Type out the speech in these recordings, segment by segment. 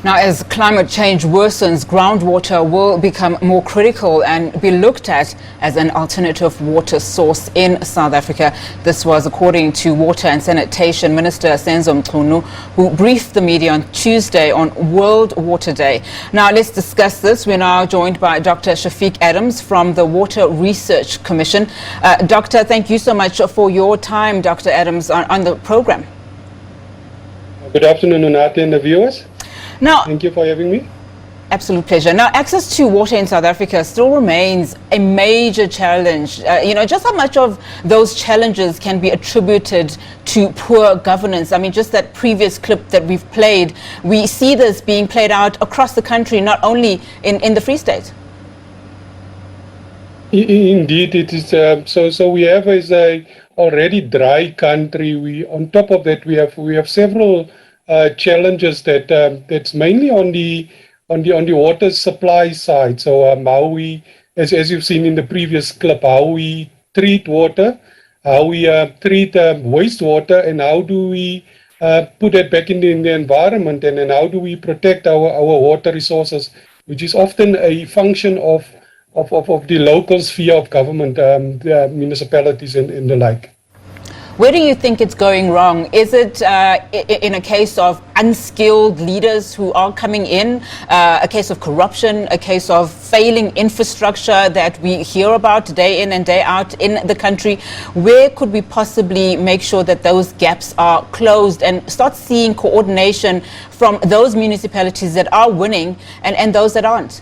Now, as climate change worsens, groundwater will become more critical and be looked at as an alternative water source in South Africa. This was according to Water and Sanitation Minister Senzo Mchunu, who briefed the media on Tuesday on World Water Day. Now, let's discuss this. We're now joined by Dr Shafick Adams from the Water Research Commission. Doctor, thank you so much for your time, Dr Adams, on the program. Good afternoon, Unati and the viewers. Now, thank you for having me. Absolute pleasure. Now, access to water in South Africa still remains a major challenge. Just how much of those challenges can be attributed to poor governance? I mean, just that previous clip that we've played, we see this being played out across the country, not only in the Free State. Indeed, it is. So we have as a already dry country. On top of that, we have several challenges that's mainly on the water supply side. So how we, as you've seen in the previous clip, how we treat water, how we treat wastewater, and how do we put it back in the environment, and then how do we protect our water resources, which is often a function of the local sphere of government, the municipalities and the like. Where do you think it's going wrong? Is it in a case of unskilled leaders who are coming in, a case of corruption, a case of failing infrastructure that we hear about day in and day out in the country? Where could we possibly make sure that those gaps are closed and start seeing coordination from those municipalities that are winning and those that aren't?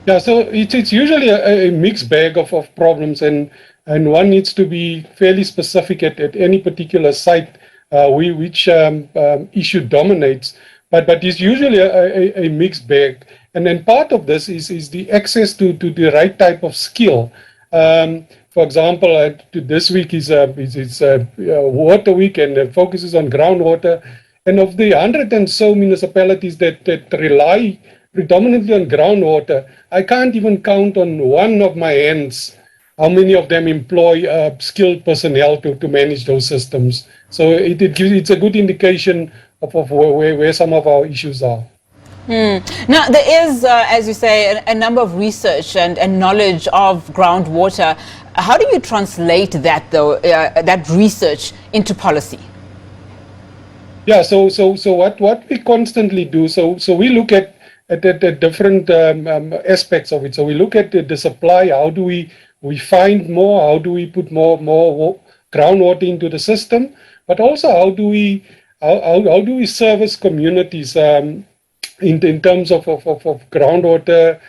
Yeah, so it's usually a mixed bag of problems, and one needs to be fairly specific at any particular site which issue dominates. But it's usually a mixed bag. And then part of this is the access to the right type of skill. For example, this week is Water Week, and it focuses on groundwater. And of the 100 and so municipalities that rely predominantly on groundwater, I can't even count on one of my hands how many of them employ skilled personnel to manage those systems. So it's a good indication of where some of our issues are. Now, there is, as you say, a number of research and knowledge of groundwater. How do you translate that, though, that research into policy? Yeah, so what we constantly do, so we look at different aspects of it. So we look at the supply. How do we find more? How do we put more groundwater into the system? But also, how do we service communities in terms of groundwater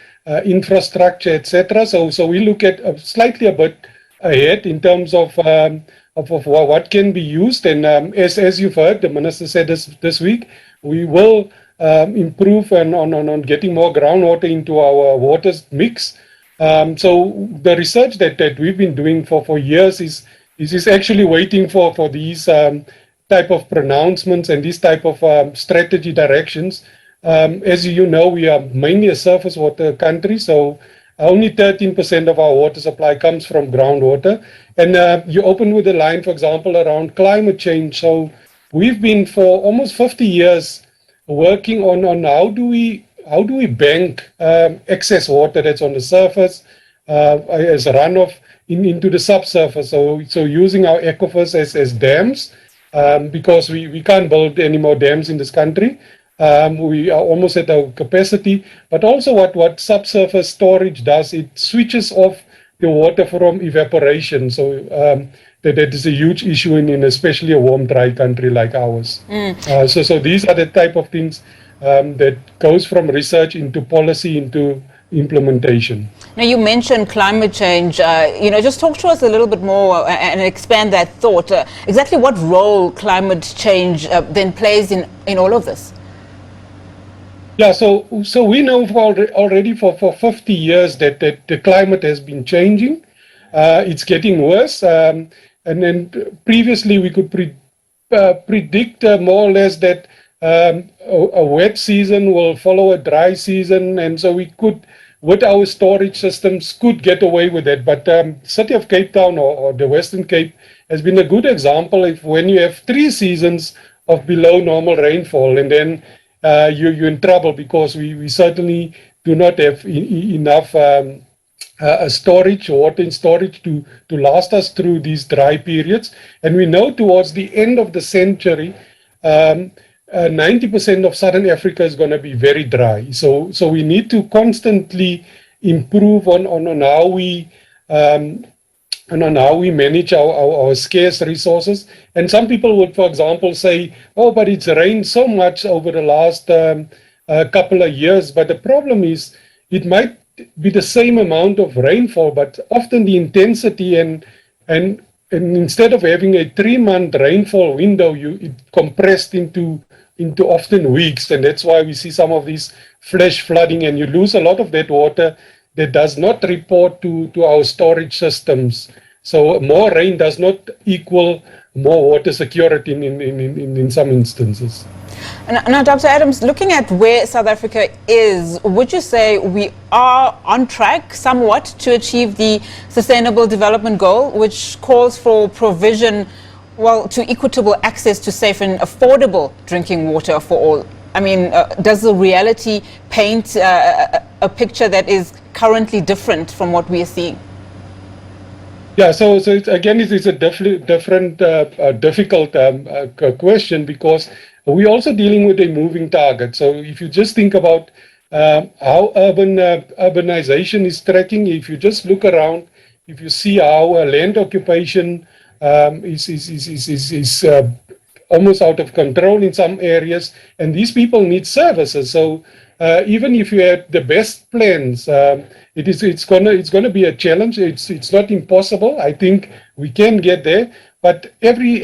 infrastructure, etc. So we look at slightly a bit ahead in terms of what can be used. And as you've heard, the minister said this week, we will improve on getting more groundwater into our water mix. So the research that we've been doing for years is actually waiting for these type of pronouncements and these type of strategy directions. As you know, we are mainly a surface water country, so only 13% of our water supply comes from groundwater. And you open with a line, for example, around climate change. So we've been for almost 50 years working on how do we bank excess water that's on the surface as runoff into the subsurface. So using our aquifers as dams, because we can't build any more dams in this country. We are almost at our capacity. But also what subsurface storage does, it switches off the water from evaporation. So that is a huge issue in especially a warm, dry country like ours. So these are the type of things that goes from research into policy into implementation. Now, you mentioned climate change. Just talk to us a little bit more and expand that thought. Exactly what role climate change then plays in all of this? Yeah, so we know already for 50 years that the climate has been changing. It's getting worse. And then previously we could predict more or less that a wet season will follow a dry season, and so we could, with our storage systems, could get away with it. But City of Cape Town or the Western Cape has been a good example. When you have 3 seasons of below normal rainfall, and then you're in trouble, because we certainly do not have enough storage, water in storage to last us through these dry periods. And we know towards the end of the century, 90% of Southern Africa is going to be very dry. So we need to constantly improve on how we manage our scarce resources. And some people would, for example, say, oh, but it's rained so much over the last couple of years. But the problem is, it might be the same amount of rainfall, but often the intensity and instead of having a 3-month rainfall window, it compressed into often weeks. And that's why we see some of these flash flooding, and you lose a lot of that water that does not report to our storage systems. So more rain does not equal more water security in some instances. Now, Dr. Adams, looking at where South Africa is, would you say we are on track somewhat to achieve the Sustainable Development Goal, which calls for provision, to equitable access to safe and affordable drinking water for all? I mean, does the reality paint a picture that is currently different from what we are seeing? Yeah, so it's a different, difficult question, because we're also dealing with a moving target. So if you just think about how urbanization is tracking, if you just look around, if you see how land occupation is almost out of control in some areas, and these people need services. So even if you have the best plans, it's gonna be a challenge. It's not impossible. I think we can get there, but every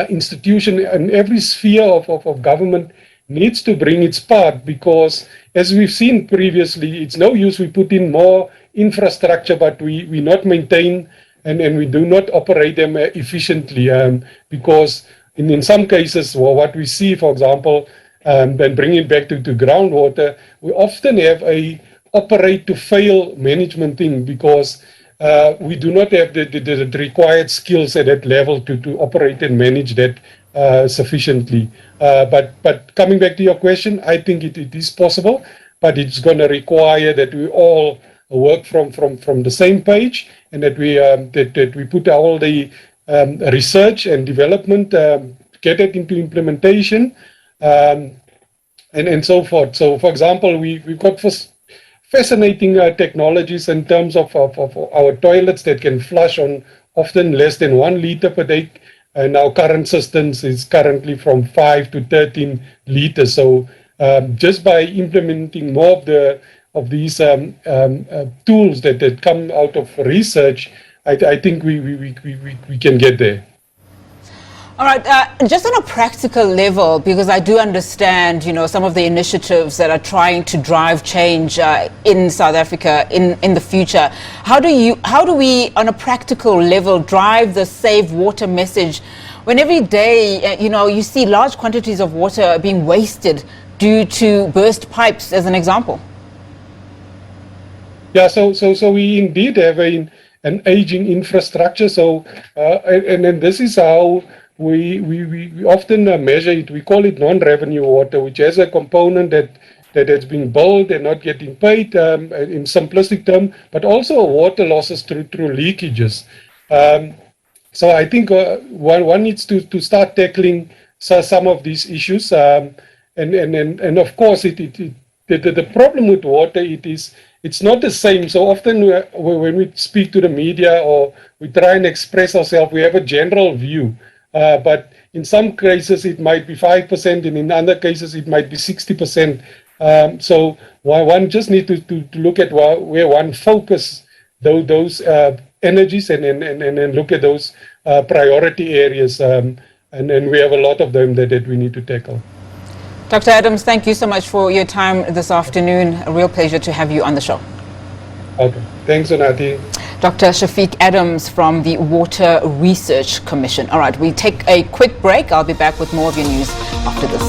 institution and every sphere of government needs to bring its part, because as we've seen previously, it's no use we put in more infrastructure, but we not maintain and we do not operate them efficiently, because in some cases, what we see, for example, then bring it back to groundwater, we often have a operate to fail management thing, because we do not have the required skills at that level to operate and manage that sufficiently. But coming back to your question, I think it is possible, but it's going to require that we all work from the same page, and that we put all the research and development, get it into implementation, and so forth. So, for example, we've got fascinating technologies in terms of our toilets that can flush on often less than 1 liter per day, and our current systems is currently from 5 to 13 liters. So just by implementing more of these tools that come out of research, I think we can get there. All right, just on a practical level, because I do understand, some of the initiatives that are trying to drive change in South Africa in the future. How do we, on a practical level, drive the save water message when every day, you see large quantities of water being wasted due to burst pipes, as an example? Yeah, so we indeed have an aging infrastructure. So and this is how we often measure it. We call it non-revenue water, which has a component that has been billed and not getting paid in simplistic term, but also water losses through leakages. So I think one needs to start tackling some of these issues. And of course, the problem with water, it's not the same. So often when we speak to the media or we try and express ourselves, we have a general view. But in some cases it might be 5%, and in other cases it might be 60%. So one just needs to look at where one focus those energies and look at those priority areas. And we have a lot of them that we need to tackle. Dr. Adams, thank you so much for your time this afternoon. A real pleasure to have you on the show. Okay. Thanks, Anati. Dr. Shafick Adams from the Water Research Commission. All right, we take a quick break. I'll be back with more of your news after this.